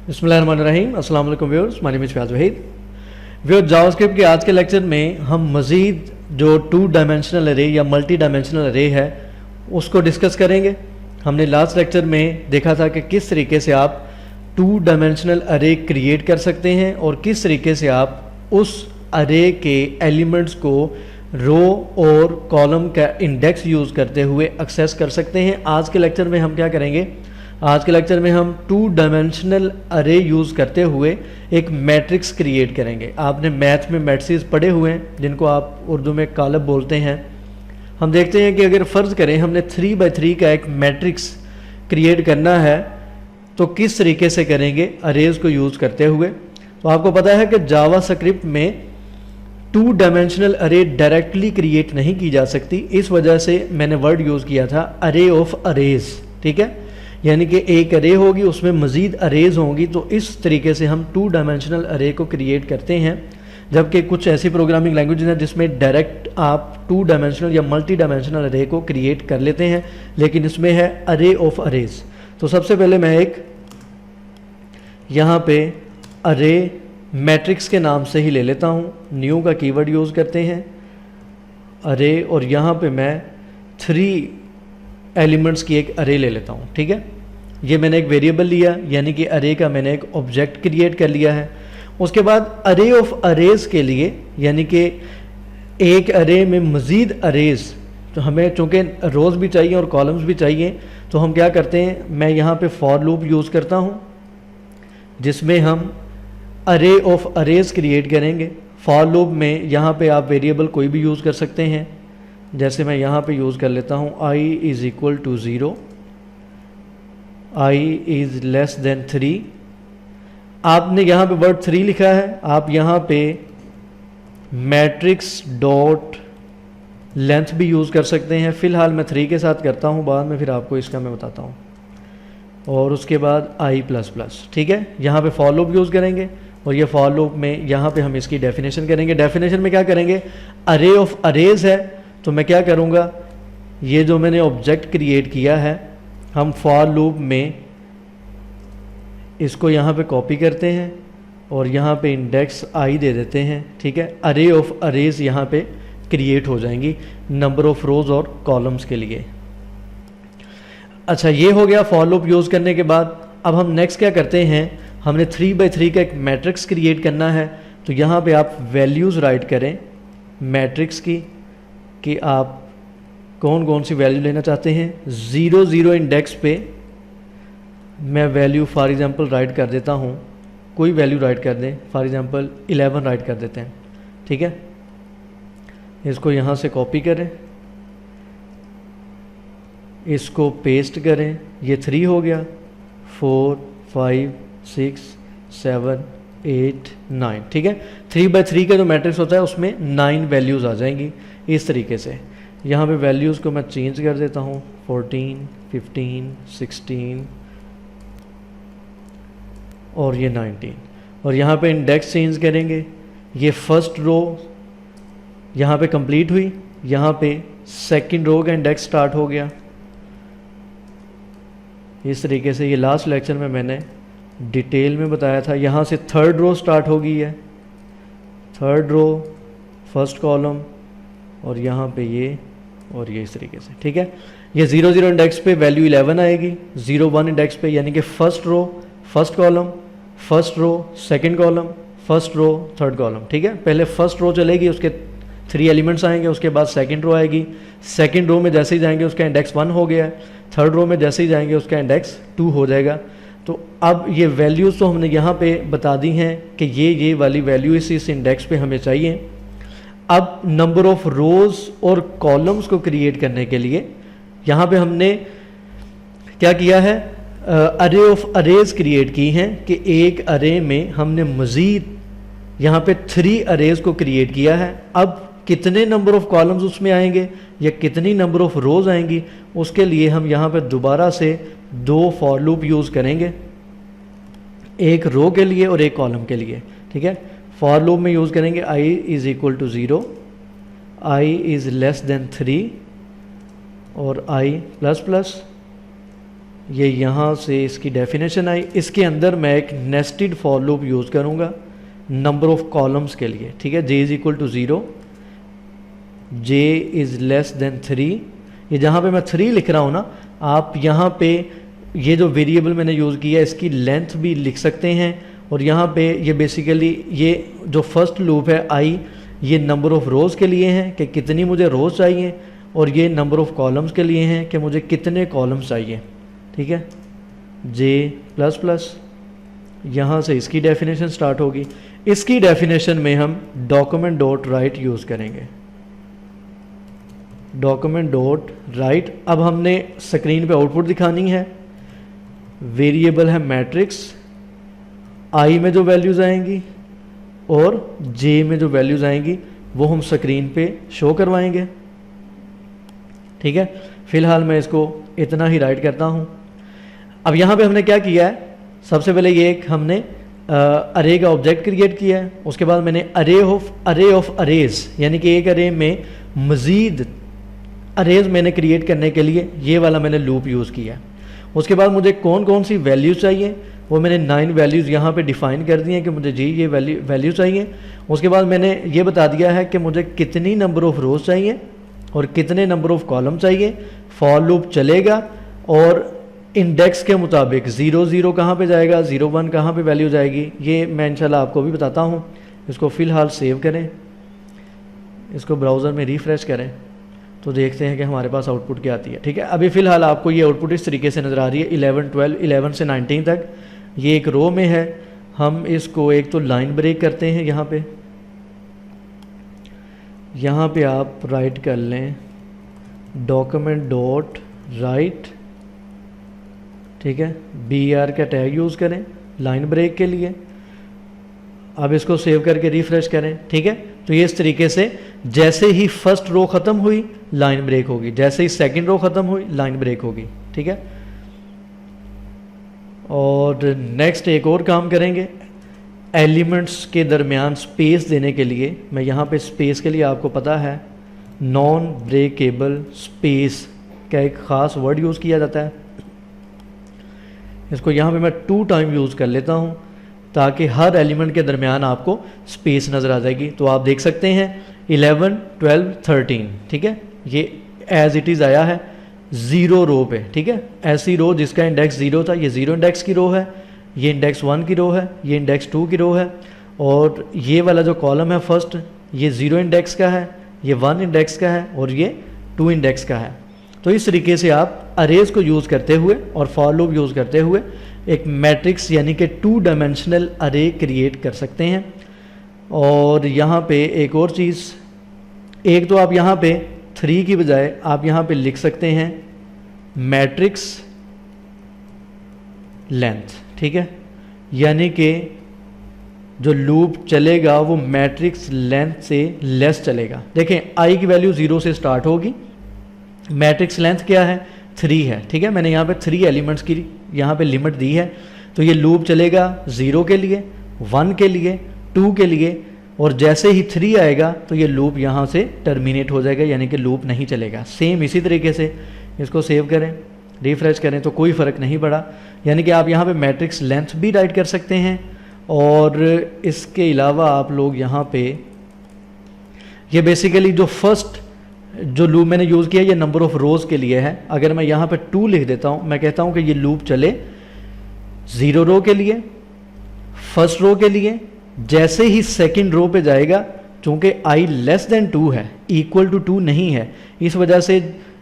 बिस्मिल्लाहिर्रहमानिर्रहीम। अस्सलाम वालेकुम viewers, my name is Fayaz Waheed. Viewers, JavaScript के आज के लेक्चर में हम मज़ीद जो 2 डायमेंशनल अरे या मल्टी डायमेंशनल अरे है उसको डिस्कस करेंगे। हमने लास्ट लेक्चर में देखा था कि किस तरीके से आप 2 डायमेंशनल अरे क्रिएट कर सकते हैं और किस तरीके से आप उस अरे के एलिमेंट्स को रो और कॉलम का इंडेक्स यूज़ करते हुए एक्सेस कर सकते हैं। आज के लेक्चर में हम क्या करेंगे? आज के लेक्चर में हम 2 डायमेंशनल अरे यूज़ करते हुए एक मैट्रिक्स क्रिएट करेंगे। आपने मैथ में मैट्रिसेस पढ़े हुए हैं जिनको आप उर्दू में कालब बोलते हैं। हम देखते हैं कि अगर फ़र्ज़ करें हमने 3 बाई 3 का एक मैट्रिक्स क्रिएट करना है तो किस तरीके से करेंगे अरेज को यूज़ करते हुए। तो आपको पता है कि जावास्क्रिप्ट में 2 डायमेंशनल अरे डायरेक्टली क्रिएट नहीं की जा सकती। इस वजह से मैंने वर्ड यूज़ किया था अरे ऑफ अरेज। ठीक है, यानी कि एक अरे होगी उसमें मज़ीद अरेज होंगी। तो इस तरीके से हम 2 डायमेंशनल अरे को क्रिएट करते हैं, जबकि कुछ ऐसी प्रोग्रामिंग लैंग्वेजेस हैं जिसमें डायरेक्ट आप 2 डायमेंशनल या मल्टी डायमेंशनल अरे को क्रिएट कर लेते हैं, लेकिन इसमें है अरे ऑफ अरेज। तो सबसे पहले मैं एक यहाँ पे अरे मैट्रिक्स के नाम से ही ले लेता हूँ। न्यू का कीवर्ड यूज़ करते हैं अरे, और यहाँ पे मैं 3 एलिमेंट्स की एक अरे ले लेता हूँ। ठीक है, ये मैंने एक वेरिएबल लिया, यानी कि अरे का मैंने एक ऑब्जेक्ट क्रिएट कर लिया है। उसके बाद अरे ऑफ अरेज के लिए, यानी कि एक अरे में मज़ीद अरेज, तो हमें चूँकि रोज़ भी चाहिए और कॉलम्स भी चाहिए, तो हम क्या करते हैं, मैं यहाँ पे फॉर लूप यूज़ करता हूँ जिसमें हम अरे ऑफ अरेज क्रिएट करेंगे। फॉर लूप में यहाँ पे आप वेरिएबल कोई भी यूज़ कर सकते हैं, जैसे मैं यहाँ पे यूज़ कर लेता हूँ i is equal to 0, i is less than 3। आपने यहाँ पे वर्ड 3 लिखा है, आप यहाँ पे मैट्रिक्स डॉट लेंथ भी यूज़ कर सकते हैं। फ़िलहाल मैं 3 के साथ करता हूँ, बाद में फिर आपको इसका मैं बताता हूँ। और उसके बाद i++। ठीक है, यहाँ पे फॉर लूप यूज़ करेंगे और ये फॉर लूप में यहाँ पे हम इसकी डेफिनेशन करेंगे। डेफिनेशन में क्या करेंगे, अरे ऑफ अरेज है तो मैं क्या करूँगा, ये जो मैंने ऑब्जेक्ट क्रिएट किया है हम फॉर लूप में इसको यहाँ पे कॉपी करते हैं और यहाँ पे इंडेक्स i दे देते हैं। ठीक है, अरे ऑफ अरेज यहाँ पे क्रिएट हो जाएंगी नंबर ऑफ रोज़ और कॉलम्स के लिए। अच्छा, ये हो गया फॉर लूप यूज़ करने के बाद। अब हम नेक्स्ट क्या करते हैं, हमने 3 बाई 3 का एक मैट्रिक्स क्रिएट करना है। तो यहाँ पे आप वैल्यूज़ राइट करें मैट्रिक्स की कि आप कौन कौन सी वैल्यू लेना चाहते हैं। 0 0 इंडेक्स पे मैं वैल्यू फॉर एग्ज़ाम्पल राइट कर देता हूँ, कोई वैल्यू राइट कर दें, फॉर एग्ज़ाम्पल 11 राइट कर देते हैं। ठीक है, इसको यहाँ से कॉपी करें, इसको पेस्ट करें, ये 3 हो गया, 4 5 6 7 8 9। ठीक है, 3 बाई 3 का जो मैट्रिक्स होता है उसमें 9 वैल्यूज़ आ जाएंगी। इस तरीके से यहाँ पे वैल्यूज़ को मैं चेंज कर देता हूँ, 14 15 16 और ये 19। और यहाँ पे इंडेक्स चेंज करेंगे। ये फर्स्ट रो यहाँ पे कंप्लीट हुई, यहाँ पे सेकंड रो का इंडेक्स स्टार्ट हो गया। इस तरीके से ये लास्ट लेक्चर में मैंने डिटेल में बताया था। यहाँ से थर्ड रो स्टार्ट हो गई है, थर्ड रो फर्स्ट कॉलम और यहाँ पे ये और ये इस तरीके से। ठीक है, ये 0 0 इंडेक्स पे वैल्यू 11 आएगी, 0 1 इंडेक्स पे यानी कि first row first column, first row second column, first row third column. ठीक है, पहले फर्स्ट रो चलेगी, उसके 3 एलिमेंट्स आएंगे, उसके बाद सेकंड रो आएगी। सेकंड रो में जैसे ही जाएंगे उसका इंडेक्स 1 हो गया है, थर्ड रो में जैसे ही जाएंगे उसका इंडेक्स 2 हो जाएगा। तो अब ये वैल्यूज़ तो हमने यहाँ पे बता दी हैं कि ये वाली वैल्यू इस इंडेक्स पे हमें चाहिए। अब नंबर ऑफ रोज़ और कॉलम्स को क्रिएट करने के लिए यहाँ पे हमने क्या किया है, अरे ऑफ अरेज क्रिएट की हैं कि एक अरे में हमने मज़ीद यहाँ पे 3 अरेज को क्रिएट किया है। अब कितने नंबर ऑफ कॉलम्स उसमें आएंगे या कितनी नंबर ऑफ रोज़ आएंगी, उसके लिए हम यहाँ पे दोबारा से 2 फॉर लूप यूज़ करेंगे, एक रो के लिए और एक कॉलम के लिए। ठीक है, फॉर लूप में यूज़ करेंगे i is equal to 0, i is less than 3 और i++। ये यहाँ से इसकी डेफिनेशन आई। इसके अंदर मैं एक नेस्टेड फॉर लूप यूज़ करूँगा नंबर ऑफ कॉलम्स के लिए, ठीक है। j is equal to 0, j is less than 3। ये जहाँ पे मैं 3 लिख रहा हूँ ना, आप यहाँ पे ये जो वेरिएबल मैंने यूज़ किया है इसकी लेंथ भी लिख सकते हैं। और यहाँ पे ये बेसिकली ये जो फर्स्ट लूप है i, ये नंबर ऑफ़ रोज़ के लिए हैं कि कितनी मुझे रोज़ चाहिए, और ये नंबर ऑफ़ कॉलम्स के लिए हैं कि मुझे कितने कॉलम्स चाहिए, ठीक है। j प्लस प्लस, यहाँ से इसकी डेफिनेशन स्टार्ट होगी। इसकी डेफिनेशन में हम डॉक्यूमेंट डॉट राइट यूज़ करेंगे, डॉक्यूमेंट डॉट राइट। अब हमने स्क्रीन पे आउटपुट दिखानी है। वेरिएबल है मैट्रिक्स, i में जो वैल्यूज़ आएंगी और j में जो वैल्यूज़ आएंगी वो हम स्क्रीन पे शो करवाएंगे, ठीक है। फ़िलहाल मैं इसको इतना ही राइट करता हूँ। अब यहाँ पे हमने क्या किया है, सबसे पहले ये एक हमने अरे का ऑब्जेक्ट क्रिएट किया है। उसके बाद मैंने अरे ऑफ अरेज, यानी कि एक अरे में मज़ीद अरेज मैंने क्रिएट करने के लिए ये वाला मैंने लूप यूज़ किया। उसके बाद मुझे कौन कौन सी वैल्यूज़ चाहिए, वो मैंने 9 वैल्यूज़ यहाँ पे डिफ़ाइन कर दी हैं कि मुझे जी ये वैल्यू चाहिए। उसके बाद मैंने ये बता दिया है कि मुझे कितनी नंबर ऑफ़ रोज़ चाहिए और कितने नंबर ऑफ़ कॉलम चाहिए। फॉर लूप चलेगा और इंडेक्स के मुताबिक 0 0 कहाँ पे जाएगा, 0 1 कहाँ पे वैल्यू जाएगी, ये मैं इंशाल्लाह आपको भी बताता हूँ। इसको फ़िलहाल सेव करें, इसको ब्राउज़र में रिफ़्रेश करें तो देखते हैं कि हमारे पास आउटपुट क्या आती है, ठीक है। अभी फ़िलहाल आपको ये आउटपुट इस तरीके से नज़र आ रही है, 11 12 11 से 19 तक। ये एक रो में है। हम इसको एक तो लाइन ब्रेक करते हैं, यहाँ पे आप राइट कर लें डॉक्यूमेंट डॉट राइट, ठीक है। BR का टैग यूज़ करें लाइन ब्रेक के लिए। अब इसको सेव करके रिफ़्रेश करें, ठीक है। तो ये इस तरीके से जैसे ही फर्स्ट रो ख़त्म हुई लाइन ब्रेक होगी, जैसे ही सेकंड रो ख़त्म हुई लाइन ब्रेक होगी, ठीक है। और नेक्स्ट एक और काम करेंगे, एलिमेंट्स के दरमियान स्पेस देने के लिए। मैं यहाँ पे स्पेस के लिए आपको पता है नॉन ब्रेकेबल स्पेस का एक ख़ास वर्ड यूज़ किया जाता है। इसको यहाँ पे मैं 2 टाइम यूज़ कर लेता हूँ ताकि हर एलिमेंट के दरमियान आपको स्पेस नज़र आ जाएगी। तो आप देख सकते हैं 11 12 13, ठीक है। ये एज इट इज़ आया है 0 रो पे, ठीक है। ऐसी रो जिसका इंडेक्स 0 था, ये 0 इंडेक्स की रो है, ये इंडेक्स 1 की रो है, ये इंडेक्स 2 की रो है, और ये वाला जो कॉलम है फर्स्ट, ये 0 इंडेक्स का है, ये 1 इंडेक्स का है और ये 2 इंडेक्स का है। तो इस तरीके से आप अरेज को यूज़ करते हुए और फॉर लूप यूज़ करते हुए एक मैट्रिक्स यानी कि 2 डायमेंशनल अरे क्रिएट कर सकते हैं। और यहाँ पे एक और चीज़, एक तो आप यहाँ पे 3 की बजाय आप यहाँ पे लिख सकते हैं मैट्रिक्स लेंथ, ठीक है। यानी कि जो लूप चलेगा वो मैट्रिक्स लेंथ से लेस चलेगा। देखें i की वैल्यू 0 से स्टार्ट होगी, मैट्रिक्स लेंथ क्या है 3 है, ठीक है। मैंने यहाँ पे 3 एलिमेंट्स की यहाँ पे लिमिट दी है। तो ये लूप चलेगा 0 के लिए, 1 के लिए, 2 के लिए, और जैसे ही 3 आएगा तो ये लूप यहाँ से टर्मिनेट हो जाएगा, यानी कि लूप नहीं चलेगा। सेम इसी तरीके से इसको सेव करें, रिफ़्रेश करें तो कोई फ़र्क नहीं पड़ा। यानी कि आप यहाँ पे मैट्रिक्स लेंथ भी राइट कर सकते हैं। और इसके अलावा आप लोग यहाँ पे ये बेसिकली जो फर्स्ट जो लूप मैंने यूज़ किया ये नंबर ऑफ़ रोज़ के लिए है। अगर मैं यहाँ पे 2 लिख देता हूँ, मैं कहता हूँ कि ये लूप चले 0 रो के लिए, फर्स्ट रो के लिए, जैसे ही सेकंड रो पे जाएगा, चूँकि i लेस देन 2 है, इक्वल टू 2 नहीं है, इस वजह से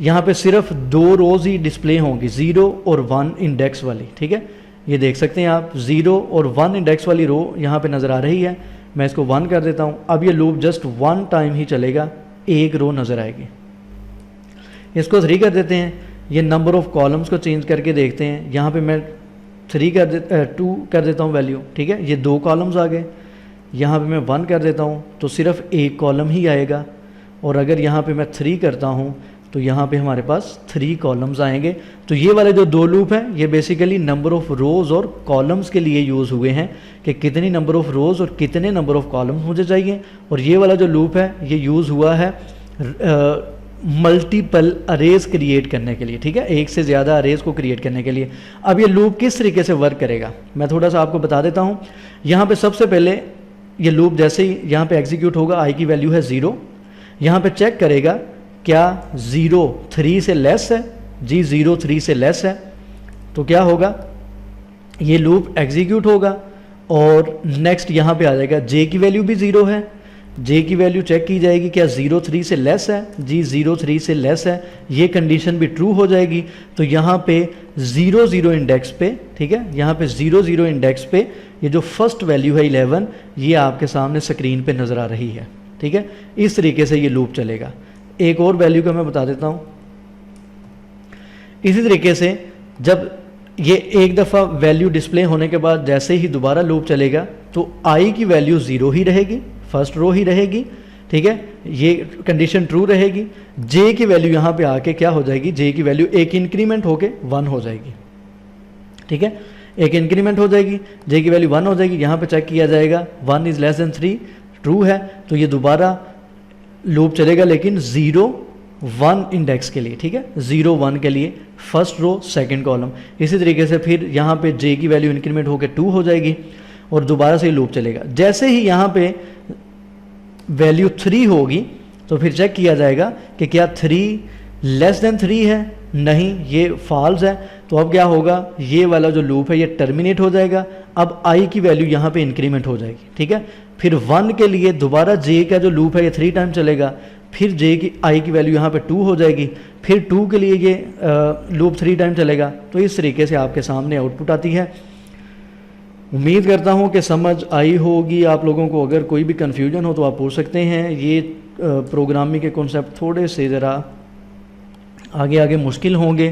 यहाँ पे सिर्फ 2 रोज़ ही डिस्प्ले होंगी, 0 और 1 इंडेक्स वाली, ठीक है। ये देख सकते हैं आप 0 और 1 इंडेक्स वाली रो यहाँ पे नज़र आ रही है। मैं इसको 1 कर देता हूँ। अब ये लूप जस्ट 1 टाइम ही चलेगा, एक रो नज़र आएगी। इसको 3 कर देते हैं। ये नंबर ऑफ़ कॉलम्स को चेंज करके देखते हैं। यहाँ पे मैं 2 कर देता हूँ वैल्यू, ठीक है। ये 2 कॉलम्स आ गए। यहाँ पे मैं 1 कर देता हूँ तो सिर्फ एक कॉलम ही आएगा, और अगर यहाँ पे मैं 3 करता हूँ तो यहाँ पे हमारे पास 3 कॉलम्स आएंगे। तो ये वाले जो 2 लूप हैं ये बेसिकली नंबर ऑफ़ रोज़ और कॉलम्स के लिए यूज़ हुए हैं कि कितनी नंबर ऑफ़ रोज़ और कितने नंबर ऑफ़ कॉलम्स मुझे चाहिए। और ये वाला जो लूप है ये यूज़ हुआ है मल्टीपल अरेज क्रिएट करने के लिए, ठीक है, एक से ज़्यादा अरेज को क्रिएट करने के लिए। अब ये लूप किस तरीके से वर्क करेगा मैं थोड़ा सा आपको बता देता हूँ। यहाँ पे सबसे पहले ये लूप जैसे ही यहाँ पे एग्जीक्यूट होगा, आई की वैल्यू है 0, यहाँ पे चेक करेगा क्या 0 3 से लेस है, जी 0 3 से लेस है, तो क्या होगा, ये लूप एग्जीक्यूट होगा और नेक्स्ट यहाँ पे आ जाएगा जे की वैल्यू भी 0 है, जे की वैल्यू चेक की जाएगी क्या 0 3 से लेस है, जी 0 3 से लेस है, ये कंडीशन भी ट्रू हो जाएगी। तो यहाँ पे 0 0 इंडेक्स पे, ठीक है, यहाँ पे 0 0 इंडेक्स पे ये जो फर्स्ट वैल्यू है 11 ये आपके सामने स्क्रीन पे नज़र आ रही है, ठीक है। इस तरीके से ये लूप चलेगा। एक और वैल्यू का मैं बता देता हूँ। इसी तरीके से जब ये एक दफ़ा वैल्यू डिस्प्ले होने के बाद जैसे ही दोबारा लूप चलेगा तो आई की वैल्यू 0 ही रहेगी, फर्स्ट रो ही रहेगी, ठीक है, ये कंडीशन ट्रू रहेगी। जे की वैल्यू यहाँ पे आके क्या हो जाएगी, जे की वैल्यू एक इंक्रीमेंट होके 1 हो जाएगी, ठीक है, एक इंक्रीमेंट हो जाएगी, जे की वैल्यू 1 हो जाएगी। यहाँ पे चेक किया जाएगा 1 इज़ लेस देन 3, ट्रू है, तो ये दोबारा लूप चलेगा लेकिन 0 1 इंडेक्स के लिए, ठीक है, 0 1 के लिए फर्स्ट रो सेकंड कॉलम। इसी तरीके से फिर यहाँ पे जे की वैल्यू इंक्रीमेंट होकर 2 हो जाएगी और दोबारा से लूप चलेगा। जैसे ही यहाँ पे वैल्यू 3 होगी तो फिर चेक किया जाएगा कि क्या 3 लेस देन 3 है, नहीं ये फॉल्स है, तो अब क्या होगा, ये वाला जो लूप है ये टर्मिनेट हो जाएगा। अब आई की वैल्यू यहाँ पे इंक्रीमेंट हो जाएगी, ठीक है, फिर 1 के लिए दोबारा जे का जो लूप है ये 3 टाइम चलेगा, फिर जे की आई की वैल्यू यहाँ पे 2 हो जाएगी, फिर 2 के लिए ये लूप 3 टाइम चलेगा। तो इस तरीके से आपके सामने आउटपुट आती है। उम्मीद करता हूँ कि समझ आई होगी आप लोगों को। अगर कोई भी कन्फ्यूजन हो तो आप पूछ सकते हैं। ये प्रोग्रामिंग के कॉन्सेप्ट थोड़े से ज़रा आगे आगे मुश्किल होंगे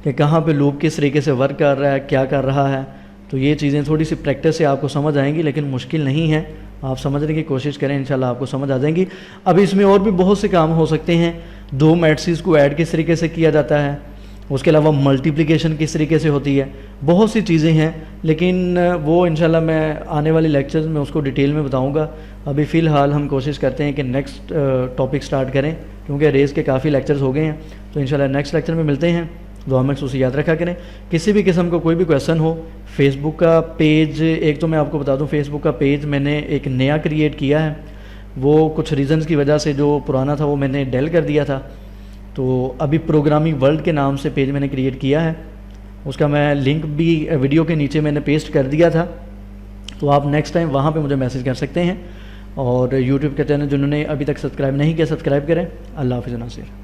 कि कहाँ पे लूप किस तरीके से वर्क कर रहा है, क्या कर रहा है, तो ये चीज़ें थोड़ी सी प्रैक्टिस से आपको समझ आएंगी, लेकिन मुश्किल नहीं है। आप समझने की कोशिश करें, इंशाल्लाह आपको समझ आ जाएंगी। अब इसमें और भी बहुत से काम हो सकते हैं। 2 मैट्रिसेस को ऐड किस तरीके से किया जाता है, उसके अलावा मल्टीप्लिकेशन किस तरीके से होती है, बहुत सी चीज़ें हैं, लेकिन वो इंशाल्लाह मैं आने वाले लेक्चर्स में उसको डिटेल में बताऊंगा। अभी फ़िलहाल हम कोशिश करते हैं कि नेक्स्ट टॉपिक स्टार्ट करें, क्योंकि रेस के काफ़ी लेक्चर्स हो गए हैं। तो इंशाल्लाह नेक्स्ट लेक्चर में मिलते हैं। दुआ में उसे याद रखा करें। किसी भी किस्म का कोई भी क्वेश्चन हो, फेसबुक का पेज, एक तो मैं आपको बता दूं, फेसबुक का पेज मैंने एक नया क्रिएट किया है। वो कुछ रीज़न्स की वजह से जो पुराना था वो मैंने डेल कर दिया था, तो अभी प्रोग्रामिंग वर्ल्ड के नाम से पेज मैंने क्रिएट किया है। उसका मैं लिंक भी वीडियो के नीचे मैंने पेस्ट कर दिया था, तो आप नेक्स्ट टाइम वहाँ पे मुझे मैसेज कर सकते हैं। और यूट्यूब का चैनल जिन्होंने अभी तक सब्सक्राइब नहीं किया, सब्सक्राइब करें। अल्लाह हाफ़िज़ नासिर।